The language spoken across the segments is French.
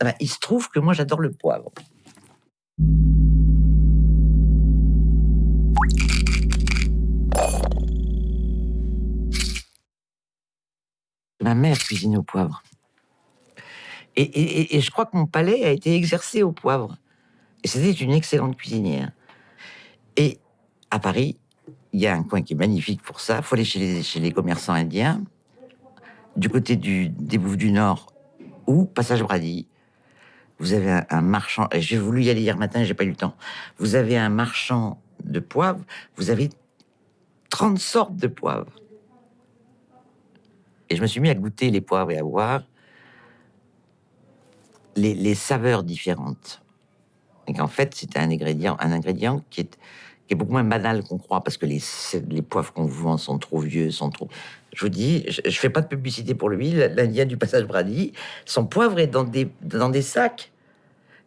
Ah ben, il se trouve que moi, j'adore le poivre. Ma mère cuisine au poivre. Et je crois que mon palais a été exercé au poivre. Et c'était une excellente cuisinière. Et à Paris, il y a un coin qui est magnifique pour ça. Il faut aller chez les commerçants indiens, du côté des Bouffes du Nord, ou Passage Brady. Vous avez un marchand, et j'ai voulu y aller hier matin, j'ai pas eu le temps. Vous avez un marchand de poivre, vous avez 30 sortes de poivres. Et je me suis mis à goûter les poivres et à voir les saveurs différentes. Et qu'en fait, c'est un ingrédient qui est beaucoup moins banal qu'on croit, parce que les poivres qu'on vous vend sont trop vieux, sont trop... Je vous dis, je fais pas de publicité pour lui, l'Indien du Passage Brady, son poivre est dans des sacs.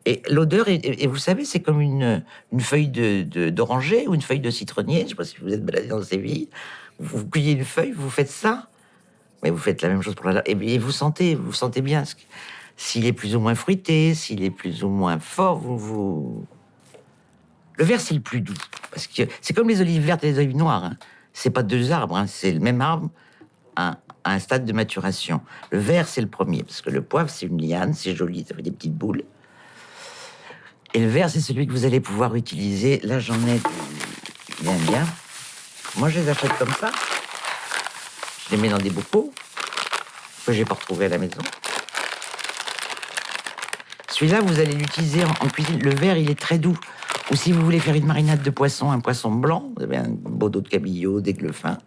Et l'odeur, et vous savez, c'est comme une feuille d'oranger ou une feuille de citronnier. Je sais pas si vous êtes baladé dans ces villes. Vous cueillez une feuille, vous faites ça, mais vous faites la même chose pour la... Et vous sentez bien s'il est plus ou moins fruité, s'il est plus ou moins fort. Le vert, c'est le plus doux, parce que c'est comme les olives vertes et les olives noires. Hein. C'est pas deux arbres, hein, c'est le même arbre à un stade de maturation. Le vert, c'est le premier, parce que le poivre, c'est une liane, c'est joli, ça fait des petites boules. Et le vert, c'est celui que vous allez pouvoir utiliser. Là, j'en ai bien. Moi, je les achète comme ça. Je les mets dans des bocaux que j'ai pas retrouvés à la maison. Celui-là, vous allez l'utiliser en cuisine. Le vert, il est très doux. Ou si vous voulez faire une marinade de poisson, un poisson blanc, vous avez un beau dos de cabillaud, d'aiglefin.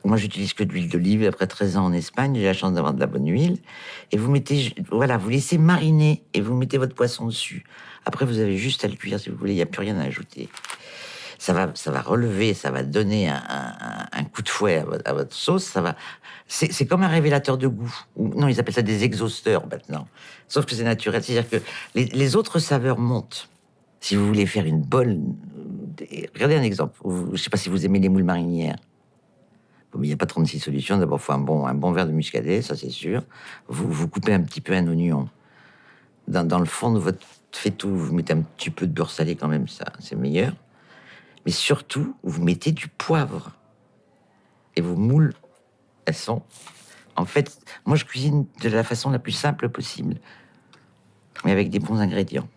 Moi, j'utilise que de l'huile d'olive. Après 13 ans en Espagne, j'ai la chance d'avoir de la bonne huile. Et vous mettez, voilà, vous laissez mariner et vous mettez votre poisson dessus. Après, vous avez juste à le cuire si vous voulez. Il n'y a plus rien à ajouter. Ça va relever, ça va donner un coup de fouet à votre sauce. C'est comme un révélateur de goût. Non, ils appellent ça des exhausteurs maintenant. Sauf que c'est naturel. C'est-à-dire que les autres saveurs montent. Si vous voulez faire une bonne... Regardez un exemple. Je ne sais pas si vous aimez les moules marinières. Bon, il n'y a pas 36 solutions. D'abord, il faut un bon verre de muscadet, ça c'est sûr. Vous coupez un petit peu un oignon. Dans le fond de votre faitout, vous mettez un petit peu de beurre salé quand même, ça c'est meilleur. Mais surtout, vous mettez du poivre. Et vos moules, elles sont... En fait, moi je cuisine de la façon la plus simple possible. Mais avec des bons ingrédients.